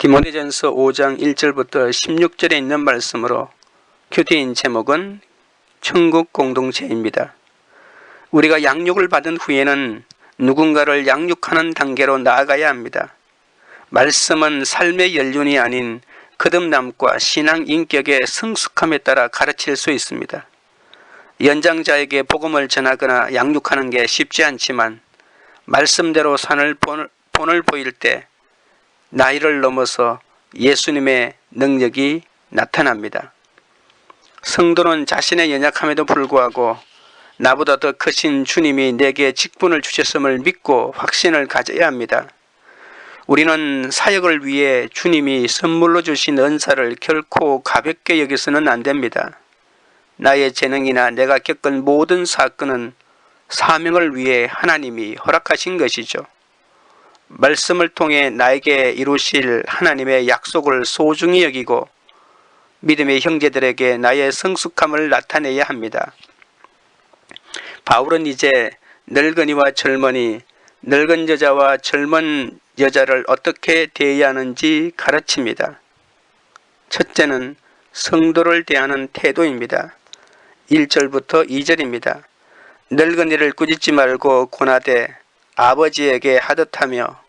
디모데전서 5장 1절부터 16절에 있는 말씀으로 큐티인 제목은 천국 공동체입니다. 우리가 양육을 받은 후에는 누군가를 양육하는 단계로 나아가야 합니다. 말씀은 삶의 연륜이 아닌 거듭남과 신앙 인격의 성숙함에 따라 가르칠 수 있습니다. 연장자에게 복음을 전하거나 양육하는 게 쉽지 않지만 말씀대로 산을 본을 보일 때 나이를 넘어서 예수님의 능력이 나타납니다. 성도는 자신의 연약함에도 불구하고 나보다 더 크신 주님이 내게 직분을 주셨음을 믿고 확신을 가져야 합니다. 우리는 사역을 위해 주님이 선물로 주신 은사를 결코 가볍게 여기서는 안 됩니다. 나의 재능이나 내가 겪은 모든 사건은 사명을 위해 하나님이 허락하신 것이죠. 말씀을 통해 나에게 이루실 하나님의 약속을 소중히 여기고 믿음의 형제들에게 나의 성숙함을 나타내야 합니다. 바울은 이제 늙은이와 젊은이, 늙은 여자와 젊은 여자를 어떻게 대해야 하는지 가르칩니다. 첫째는 성도를 대하는 태도입니다. 1절부터 2절입니다. 늙은이를 꾸짖지 말고 권하되 아버지에게 하듯하며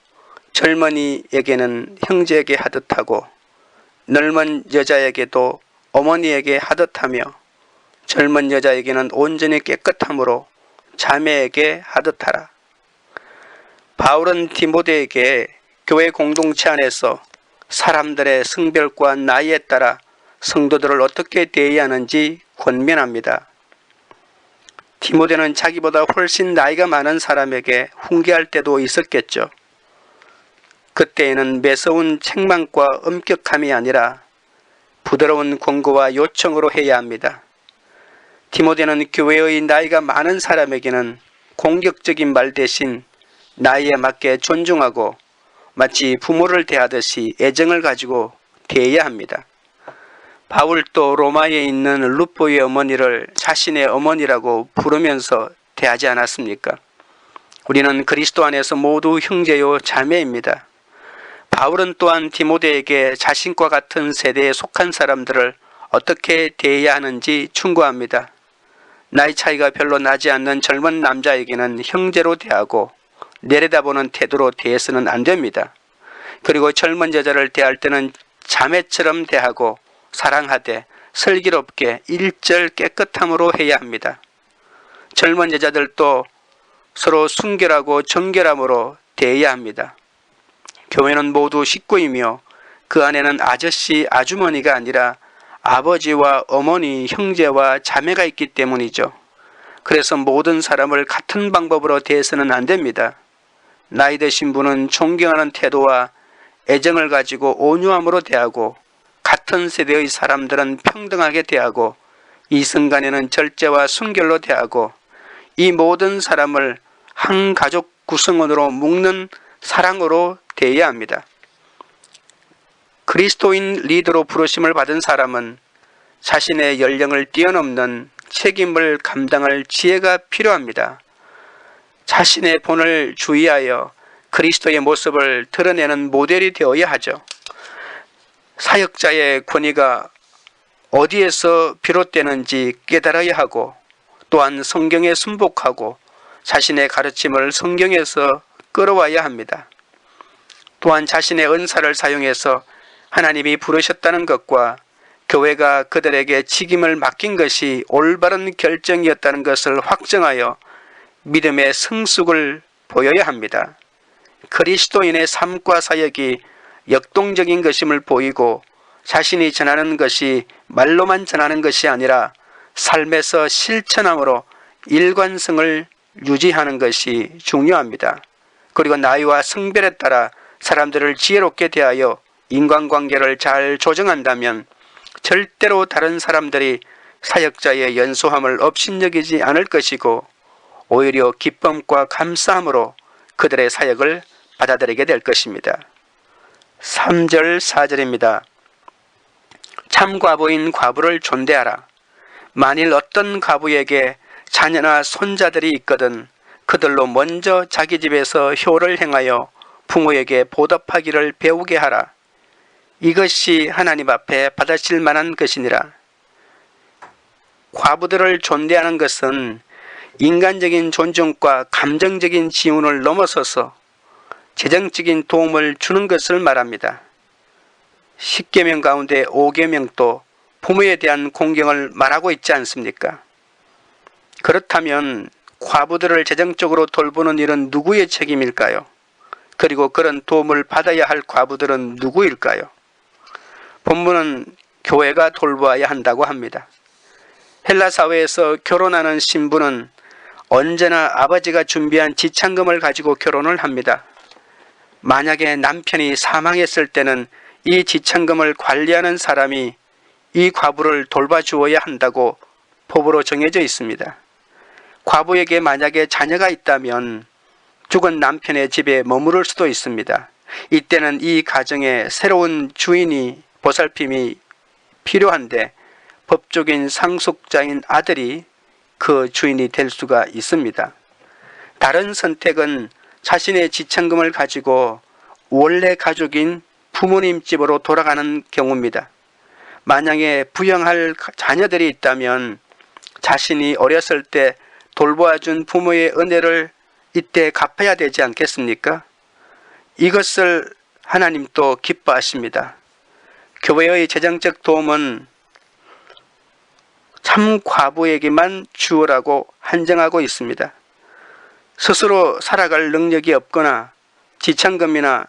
젊은이에게는 형제에게 하듯하고 늙은 여자에게도 어머니에게 하듯하며 젊은 여자에게는 온전히 깨끗함으로 자매에게 하듯하라. 바울은 디모데에게 교회 공동체 안에서 사람들의 성별과 나이에 따라 성도들을 어떻게 대해야 하는지 권면합니다. 디모데는 자기보다 훨씬 나이가 많은 사람에게 훈계할 때도 있었겠죠. 그때에는 매서운 책망과 엄격함이 아니라 부드러운 권고와 요청으로 해야 합니다. 디모데는 교회의 나이가 많은 사람에게는 공격적인 말 대신 나이에 맞게 존중하고 마치 부모를 대하듯이 애정을 가지고 대해야 합니다. 바울도 로마에 있는 루포의 어머니를 자신의 어머니라고 부르면서 대하지 않았습니까? 우리는 그리스도 안에서 모두 형제요 자매입니다. 바울은 또한 디모데에게 자신과 같은 세대에 속한 사람들을 어떻게 대해야 하는지 충고합니다. 나이 차이가 별로 나지 않는 젊은 남자에게는 형제로 대하고 내려다보는 태도로 대해서는 안 됩니다. 그리고 젊은 여자를 대할 때는 자매처럼 대하고 사랑하되 슬기롭게 일절 깨끗함으로 해야 합니다. 젊은 여자들도 서로 순결하고 정결함으로 대해야 합니다. 교회는 모두 식구이며 그 안에는 아저씨, 아주머니가 아니라 아버지와 어머니, 형제와 자매가 있기 때문이죠. 그래서 모든 사람을 같은 방법으로 대해서는 안 됩니다. 나이 드신 분은 존경하는 태도와 애정을 가지고 온유함으로 대하고 같은 세대의 사람들은 평등하게 대하고 이승간에는 절제와 순결로 대하고 이 모든 사람을 한 가족 구성원으로 묶는 사랑으로 대해야 합니다. 그리스도인 리더로 부르심을 받은 사람은 자신의 연령을 뛰어넘는 책임을 감당할 지혜가 필요합니다. 자신의 본을 주의하여 그리스도의 모습을 드러내는 모델이 되어야 하죠. 사역자의 권위가 어디에서 비롯되는지 깨달아야 하고 또한 성경에 순복하고 자신의 가르침을 성경에서 끌어와야 합니다. 또한 자신의 은사를 사용해서 하나님이 부르셨다는 것과 교회가 그들에게 직임을 맡긴 것이 올바른 결정이었다는 것을 확정하여 믿음의 성숙을 보여야 합니다. 그리스도인의 삶과 사역이 역동적인 것임을 보이고 자신이 전하는 것이 말로만 전하는 것이 아니라 삶에서 실천함으로 일관성을 유지하는 것이 중요합니다. 그리고 나이와 성별에 따라 사람들을 지혜롭게 대하여 인간관계를 잘 조정한다면 절대로 다른 사람들이 사역자의 연소함을 업신여기지 않을 것이고 오히려 기쁨과 감사함으로 그들의 사역을 받아들이게 될 것입니다. 3절 4절입니다. 참 과부인 과부를 존대하라. 만일 어떤 과부에게 자녀나 손자들이 있거든 그들로 먼저 자기 집에서 효를 행하여 부모에게 보답하기를 배우게 하라. 이것이 하나님 앞에 받으실 만한 것이니라. 과부들을 존대하는 것은 인간적인 존중과 감정적인 지훈을 넘어서서 재정적인 도움을 주는 것을 말합니다. 10계명 가운데 5계명도 부모에 대한 공경을 말하고 있지 않습니까? 그렇다면 과부들을 재정적으로 돌보는 일은 누구의 책임일까요? 그리고 그런 도움을 받아야 할 과부들은 누구일까요? 본문은 교회가 돌보아야 한다고 합니다. 헬라 사회에서 결혼하는 신부는 언제나 아버지가 준비한 지참금을 가지고 결혼을 합니다. 만약에 남편이 사망했을 때는 이 지참금을 관리하는 사람이 이 과부를 돌봐주어야 한다고 법으로 정해져 있습니다. 과부에게 만약에 자녀가 있다면 죽은 남편의 집에 머무를 수도 있습니다. 이때는 이 가정에 새로운 주인이 보살핌이 필요한데 법적인 상속자인 아들이 그 주인이 될 수가 있습니다. 다른 선택은 자신의 지참금을 가지고 원래 가족인 부모님 집으로 돌아가는 경우입니다. 만약에 부양할 자녀들이 있다면 자신이 어렸을 때 돌보아준 부모의 은혜를 이때 갚아야 되지 않겠습니까? 이것을 하나님도 기뻐하십니다. 교회의 재정적 도움은 참 과부에게만 주어라고 한정하고 있습니다. 스스로 살아갈 능력이 없거나 지참금이나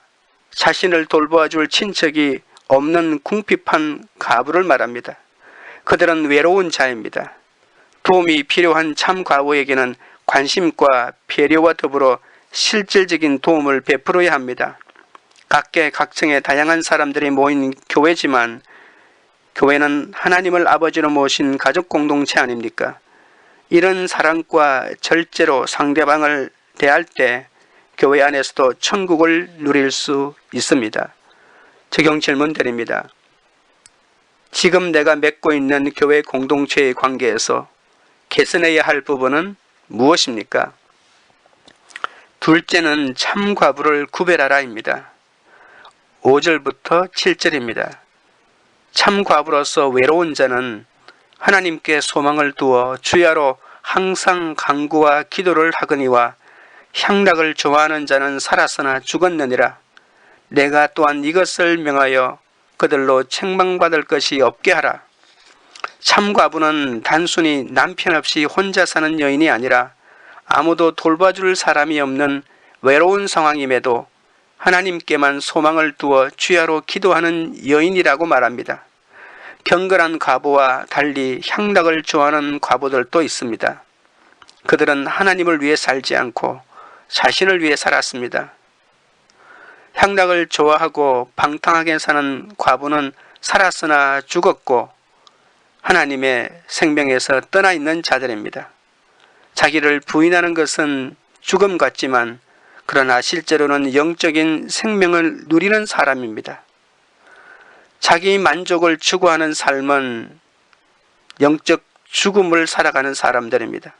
자신을 돌보아줄 친척이 없는 궁핍한 과부를 말합니다. 그들은 외로운 자입니다. 도움이 필요한 참 과부에게는 관심과 배려와 더불어 실질적인 도움을 베풀어야 합니다. 각계각층의 다양한 사람들이 모인 교회지만 교회는 하나님을 아버지로 모신 가족 공동체 아닙니까? 이런 사랑과 절제로 상대방을 대할 때 교회 안에서도 천국을 누릴 수 있습니다. 적용 질문 드립니다. 지금 내가 맺고 있는 교회 공동체의 관계에서 개선해야 할 부분은 무엇입니까? 둘째는 참 과부를 구별하라입니다. 5절부터 7절입니다. 참 과부로서 외로운 자는 하나님께 소망을 두어 주야로 항상 간구와 기도를 하거니와 향락을 좋아하는 자는 살았으나 죽었느니라. 내가 또한 이것을 명하여 그들로 책망받을 것이 없게 하라. 참 과부는 단순히 남편 없이 혼자 사는 여인이 아니라 아무도 돌봐줄 사람이 없는 외로운 상황임에도 하나님께만 소망을 두어 주야로 기도하는 여인이라고 말합니다. 경건한 과부와 달리 향락을 좋아하는 과부들도 있습니다. 그들은 하나님을 위해 살지 않고 자신을 위해 살았습니다. 향락을 좋아하고 방탕하게 사는 과부는 살았으나 죽었고 하나님의 생명에서 떠나 있는 자들입니다. 자기를 부인하는 것은 죽음 같지만 그러나 실제로는 영적인 생명을 누리는 사람입니다. 자기 만족을 추구하는 삶은 영적 죽음을 살아가는 사람들입니다.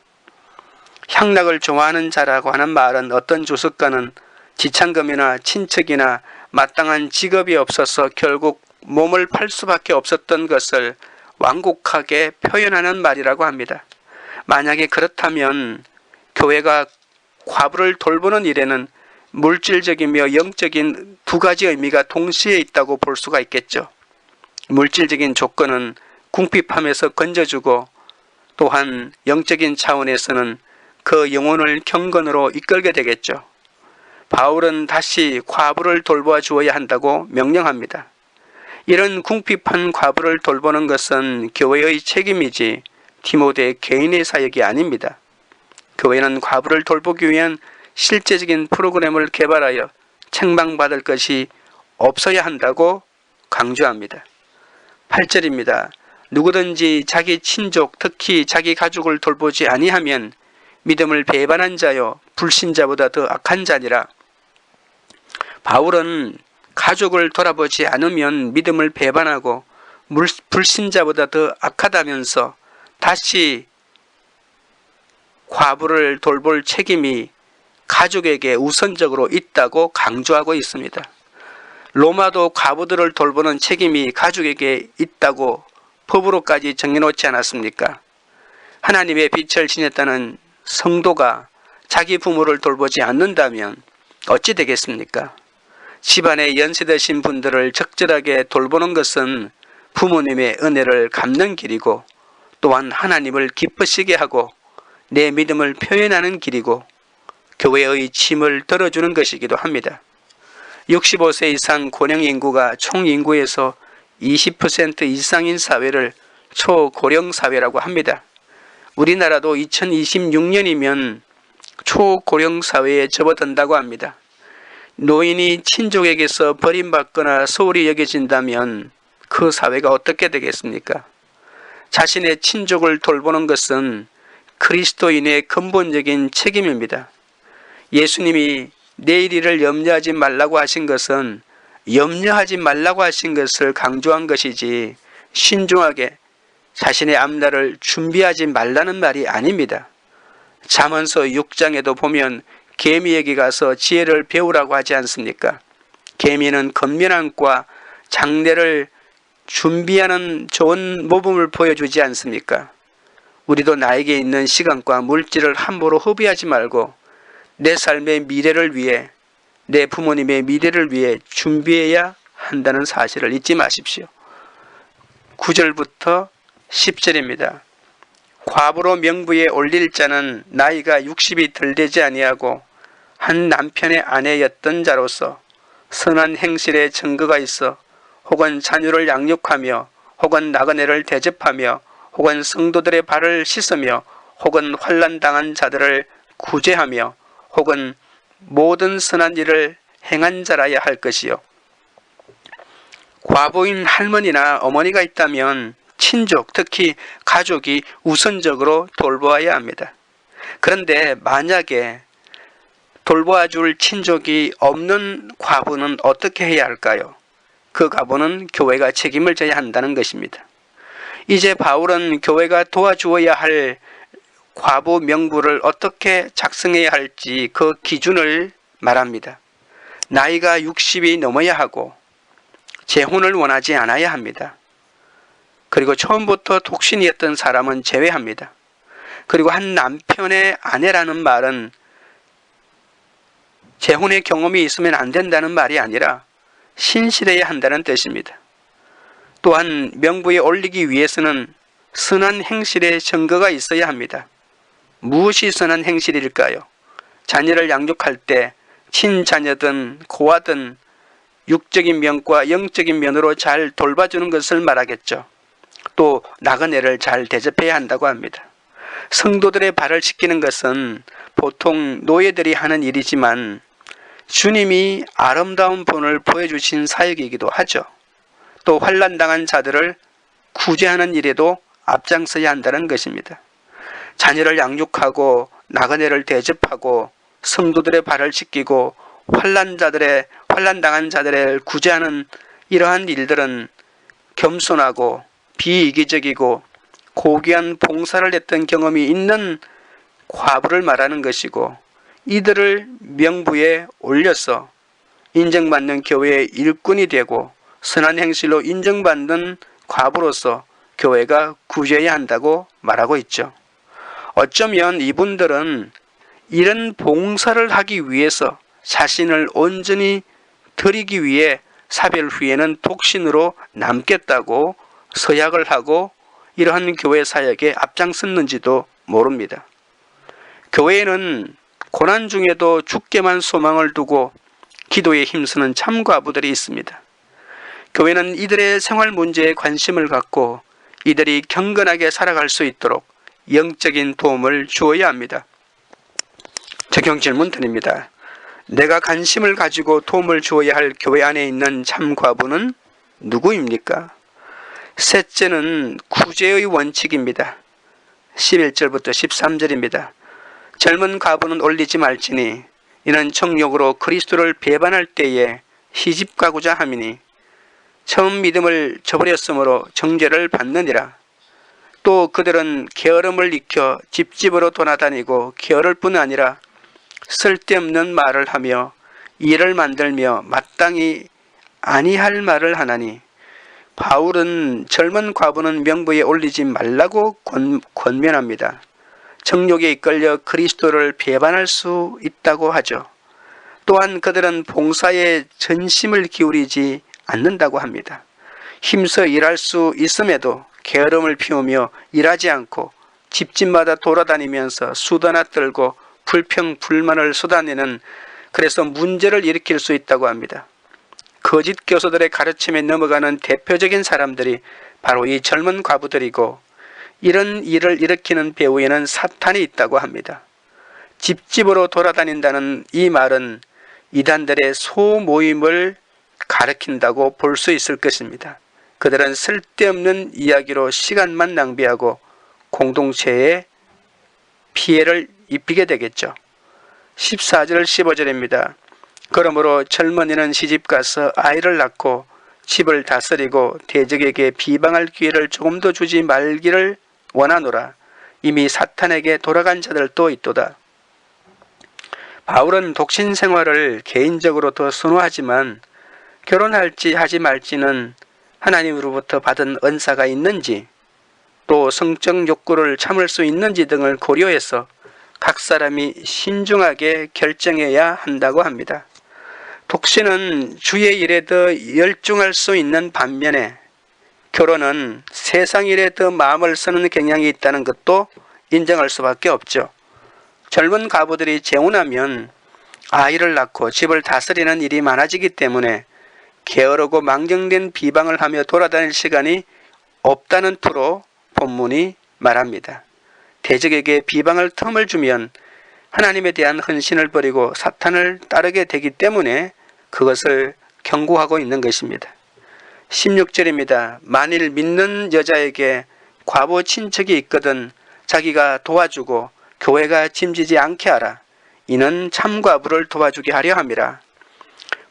향락을 좋아하는 자라고 하는 말은 어떤 주석가는 지참금이나 친척이나 마땅한 직업이 없어서 결국 몸을 팔 수밖에 없었던 것을 완곡하게 표현하는 말이라고 합니다. 만약에 그렇다면 교회가 과부를 돌보는 일에는 물질적이며 영적인 두 가지 의미가 동시에 있다고 볼 수가 있겠죠. 물질적인 조건은 궁핍함에서 건져주고 또한 영적인 차원에서는 그 영혼을 경건으로 이끌게 되겠죠. 바울은 다시 과부를 돌보아 주어야 한다고 명령합니다. 이런 궁핍한 과부를 돌보는 것은 교회의 책임이지 디모데 개인의 사역이 아닙니다. 교회는 과부를 돌보기 위한 실제적인 프로그램을 개발하여 책망받을 것이 없어야 한다고 강조합니다. 8절입니다. 누구든지 자기 친족, 특히 자기 가족을 돌보지 아니하면 믿음을 배반한 자요 불신자보다 더 악한 자니라. 바울은 가족을 돌아보지 않으면 믿음을 배반하고 불신자보다 더 악하다면서 다시 과부를 돌볼 책임이 가족에게 우선적으로 있다고 강조하고 있습니다. 로마도 과부들을 돌보는 책임이 가족에게 있다고 법으로까지 정해놓지 않았습니까? 하나님의 빛을 지녔다는 성도가 자기 부모를 돌보지 않는다면 어찌 되겠습니까? 집안에 연세드신 분들을 적절하게 돌보는 것은 부모님의 은혜를 갚는 길이고, 또한 하나님을 기쁘시게 하고 내 믿음을 표현하는 길이고, 교회의 짐을 덜어주는 것이기도 합니다. 65세 이상 고령 인구가 총 인구에서 20% 이상인 사회를 초고령 사회라고 합니다. 우리나라도 2026년이면 초고령 사회에 접어든다고 합니다. 노인이 친족에게서 버림받거나 소홀히 여겨진다면 그 사회가 어떻게 되겠습니까? 자신의 친족을 돌보는 것은 그리스도인의 근본적인 책임입니다. 예수님이 내일 일을 염려하지 말라고 하신 것은 염려하지 말라고 하신 것을 강조한 것이지 신중하게 자신의 앞날을 준비하지 말라는 말이 아닙니다. 잠언서 6장에도 보면 개미에게 가서 지혜를 배우라고 하지 않습니까? 개미는 건면함과 장래를 준비하는 좋은 모범을 보여주지 않습니까? 우리도 나에게 있는 시간과 물질을 함부로 허비하지 말고 내 삶의 미래를 위해, 내 부모님의 미래를 위해 준비해야 한다는 사실을 잊지 마십시오. 9절부터 10절입니다. 과부로 명부에 올릴 자는 나이가 60이 덜 되지 아니하고 한 남편의 아내였던 자로서 선한 행실에 증거가 있어 혹은 자녀를 양육하며 혹은 나그네를 대접하며 혹은 성도들의 발을 씻으며 혹은 환난 당한 자들을 구제하며 혹은 모든 선한 일을 행한 자라야 할 것이요. 과부인 할머니나 어머니가 있다면 친족, 특히 가족이 우선적으로 돌보아야 합니다. 그런데 만약에 돌보아 줄 친족이 없는 과부는 어떻게 해야 할까요? 그 과부는 교회가 책임을 져야 한다는 것입니다. 이제 바울은 교회가 도와주어야 할 과부 명부를 어떻게 작성해야 할지 그 기준을 말합니다. 나이가 60이 넘어야 하고 재혼을 원하지 않아야 합니다. 그리고 처음부터 독신이었던 사람은 제외합니다. 그리고 한 남편의 아내라는 말은 재혼의 경험이 있으면 안 된다는 말이 아니라 신실해야 한다는 뜻입니다. 또한 명부에 올리기 위해서는 선한 행실의 증거가 있어야 합니다. 무엇이 선한 행실일까요? 자녀를 양육할 때 친자녀든 고아든 육적인 면과 영적인 면으로 잘 돌봐주는 것을 말하겠죠. 또 나그네를 잘 대접해야 한다고 합니다. 성도들의 발을 씻기는 것은 보통 노예들이 하는 일이지만 주님이 아름다운 본을 보여주신 사역이기도 하죠. 또 환난당한 자들을 구제하는 일에도 앞장서야 한다는 것입니다. 자녀를 양육하고 나그네를 대접하고 성도들의 발을 씻기고 환난당한 자들을 구제하는 이러한 일들은 겸손하고 비이기적이고 고귀한 봉사를 했던 경험이 있는 과부를 말하는 것이고, 이들을 명부에 올려서 인정받는 교회의 일꾼이 되고 선한 행실로 인정받는 과부로서 교회가 구제해야 한다고 말하고 있죠. 어쩌면 이분들은 이런 봉사를 하기 위해서 자신을 온전히 드리기 위해 사별 후에는 독신으로 남겠다고 서약을 하고 이러한 교회 사역에 앞장섰는지도 모릅니다. 교회에는 고난 중에도 주께만 소망을 두고 기도에 힘쓰는 참 과부들이 있습니다. 교회는 이들의 생활 문제에 관심을 갖고 이들이 경건하게 살아갈 수 있도록 영적인 도움을 주어야 합니다. 적용 질문 드립니다. 내가 관심을 가지고 도움을 주어야 할 교회 안에 있는 참 과부는 누구입니까? 셋째는 구제의 원칙입니다. 11절부터 13절입니다. 젊은 과부는 올리지 말지니 이는 정욕으로 그리스도를 배반할 때에 시집가고자 함이니 처음 믿음을 저버렸으므로 정죄를 받느니라. 또 그들은 게으름을 익혀 집집으로 돌아다니고 게으를 뿐 아니라 쓸데없는 말을 하며 일을 만들며 마땅히 아니할 말을 하나니 바울은 젊은 과부는 명부에 올리지 말라고 권면합니다. 정욕에 이끌려 그리스도를 배반할 수 있다고 하죠. 또한 그들은 봉사에 전심을 기울이지 않는다고 합니다. 힘써 일할 수 있음에도 게으름을 피우며 일하지 않고 집집마다 돌아다니면서 수다나 떨고 불평 불만을 쏟아내는, 그래서 문제를 일으킬 수 있다고 합니다. 거짓 교사들의 가르침에 넘어가는 대표적인 사람들이 바로 이 젊은 과부들이고, 이런 일을 일으키는 배후에는 사탄이 있다고 합니다. 집집으로 돌아다닌다는 이 말은 이단들의 소모임을 가리킨다고 볼 수 있을 것입니다. 그들은 쓸데없는 이야기로 시간만 낭비하고 공동체에 피해를 입히게 되겠죠. 14절 15절입니다. 그러므로 젊은이는 시집가서 아이를 낳고 집을 다스리고 대적에게 비방할 기회를 조금도 주지 말기를 원하노라. 이미 사탄에게 돌아간 자들도 있도다. 바울은 독신 생활을 개인적으로 더 선호하지만 결혼할지 하지 말지는 하나님으로부터 받은 은사가 있는지, 또 성적 욕구를 참을 수 있는지 등을 고려해서 각 사람이 신중하게 결정해야 한다고 합니다. 독신은 주의 일에 더 열중할 수 있는 반면에 결혼은 세상 일에 더 마음을 쓰는 경향이 있다는 것도 인정할 수밖에 없죠. 젊은 가부들이 재혼하면 아이를 낳고 집을 다스리는 일이 많아지기 때문에 게으르고 망정된 비방을 하며 돌아다닐 시간이 없다는 투로 본문이 말합니다. 대적에게 비방할 틈을 주면 하나님에 대한 헌신을 버리고 사탄을 따르게 되기 때문에 그것을 경고하고 있는 것입니다. 16절입니다. 만일 믿는 여자에게 과부 친척이 있거든 자기가 도와주고 교회가 짐지지 않게 하라. 이는 참과부를 도와주게 하려 함이라.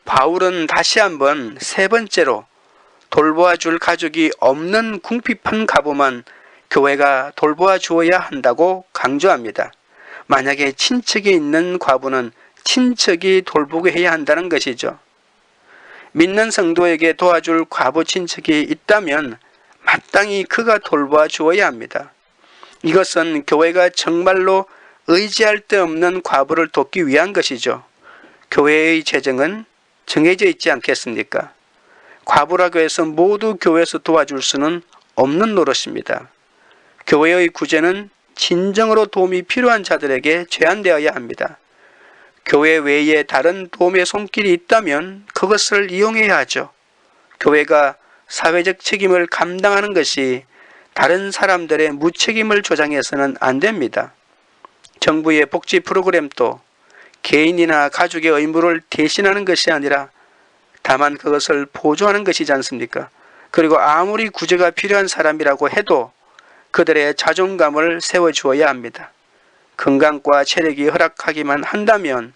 바울은 다시 한번 세 번째로 돌보아 줄 가족이 없는 궁핍한 과부만 교회가 돌보아 주어야 한다고 강조합니다. 만약에 친척이 있는 과부는 친척이 돌보게 해야 한다는 것이죠. 믿는 성도에게 도와줄 과부 친척이 있다면 마땅히 그가 돌보아 주어야 합니다. 이것은 교회가 정말로 의지할 데 없는 과부를 돕기 위한 것이죠. 교회의 재정은 정해져 있지 않겠습니까? 과부라고 해서 모두 교회에서 도와줄 수는 없는 노릇입니다. 교회의 구제는 진정으로 도움이 필요한 자들에게 제한되어야 합니다. 교회 외에 다른 도움의 손길이 있다면 그것을 이용해야 하죠. 교회가 사회적 책임을 감당하는 것이 다른 사람들의 무책임을 조장해서는 안 됩니다. 정부의 복지 프로그램도 개인이나 가족의 의무를 대신하는 것이 아니라 다만 그것을 보조하는 것이지 않습니까? 그리고 아무리 구제가 필요한 사람이라고 해도 그들의 자존감을 세워주어야 합니다. 건강과 체력이 허락하기만 한다면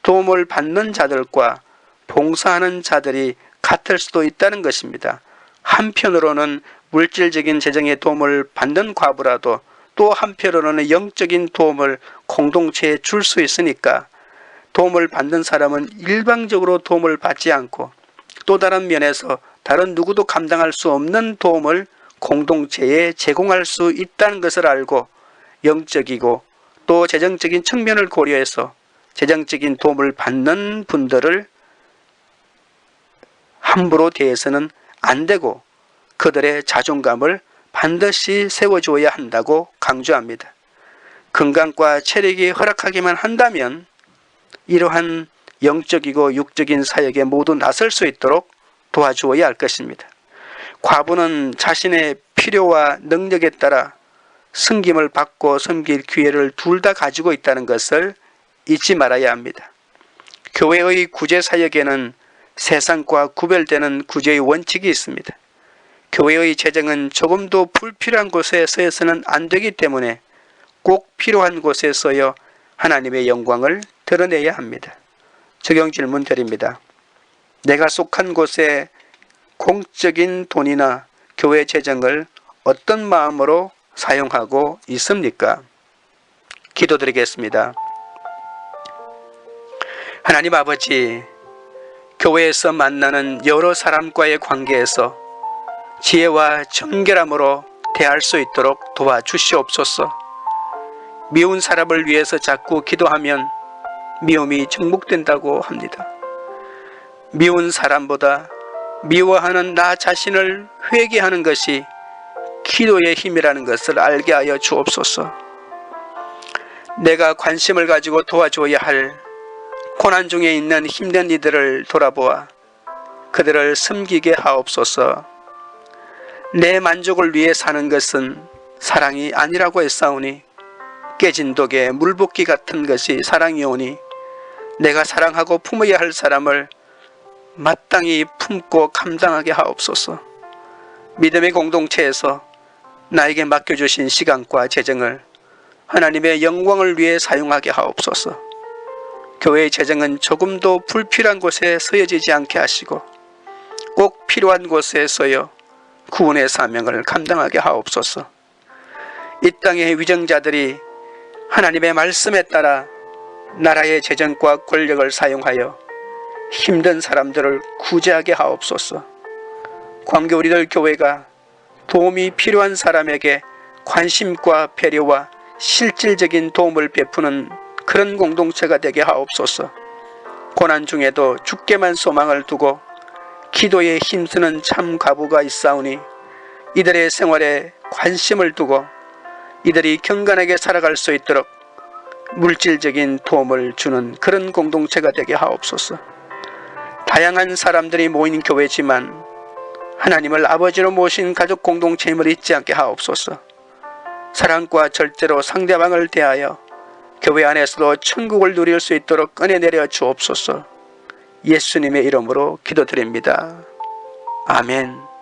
도움을 받는 자들과 봉사하는 자들이 같을 수도 있다는 것입니다. 한편으로는 물질적인 재정의 도움을 받는 과부라도 또 한편으로는 영적인 도움을 공동체에 줄 수 있으니까 도움을 받는 사람은 일방적으로 도움을 받지 않고 또 다른 면에서 다른 누구도 감당할 수 없는 도움을 공동체에 제공할 수 있다는 것을 알고 영적이고 또 재정적인 측면을 고려해서 재정적인 도움을 받는 분들을 함부로 대해서는 안 되고 그들의 자존감을 반드시 세워줘야 한다고 강조합니다. 건강과 체력이 허락하기만 한다면 이러한 영적이고 육적인 사역에 모두 나설 수 있도록 도와주어야 할 것입니다. 과부는 자신의 필요와 능력에 따라 섬김을 받고 섬길 기회를 둘 다 가지고 있다는 것을 잊지 말아야 합니다. 교회의 구제 사역에는 세상과 구별되는 구제의 원칙이 있습니다. 교회의 재정은 조금도 불필요한 곳에 쓰여서는 안 되기 때문에 꼭 필요한 곳에 쓰여 하나님의 영광을 드러내야 합니다. 적용 질문 드립니다. 내가 속한 곳에 공적인 돈이나 교회 재정을 어떤 마음으로 사용하고 있습니까? 기도드리겠습니다. 하나님 아버지, 교회에서 만나는 여러 사람과의 관계에서 지혜와 정결함으로 대할 수 있도록 도와주시옵소서. 미운 사람을 위해서 자꾸 기도하면 미움이 증폭된다고 합니다. 미운 사람보다 미워하는 나 자신을 회개하는 것이 기도의 힘이라는 것을 알게 하여 주옵소서. 내가 관심을 가지고 도와줘야 할 고난 중에 있는 힘든 이들을 돌아보아 그들을 섬기게 하옵소서. 내 만족을 위해 사는 것은 사랑이 아니라고 했사오니 깨진 독에 물붓기 같은 것이 사랑이오니 내가 사랑하고 품어야 할 사람을 마땅히 품고 감당하게 하옵소서. 믿음의 공동체에서 나에게 맡겨주신 시간과 재정을 하나님의 영광을 위해 사용하게 하옵소서. 교회의 재정은 조금도 불필요한 곳에 쓰여지지 않게 하시고 꼭 필요한 곳에 쓰여 구원의 사명을 감당하게 하옵소서. 이 땅의 위정자들이 하나님의 말씀에 따라 나라의 재정과 권력을 사용하여 힘든 사람들을 구제하게 하옵소서. 광교 우리들 교회가 도움이 필요한 사람에게 관심과 배려와 실질적인 도움을 베푸는 그런 공동체가 되게 하옵소서. 고난 중에도 주께만 소망을 두고 기도에 힘쓰는 참 과부가 있사오니 이들의 생활에 관심을 두고 이들이 경건하게 살아갈 수 있도록 물질적인 도움을 주는 그런 공동체가 되게 하옵소서. 다양한 사람들이 모인 교회지만 하나님을 아버지로 모신 가족 공동체임을 잊지 않게 하옵소서. 사랑과 절제로 상대방을 대하여 교회 안에서도 천국을 누릴 수 있도록 은혜 내려 주옵소서. 예수님의 이름으로 기도드립니다. 아멘.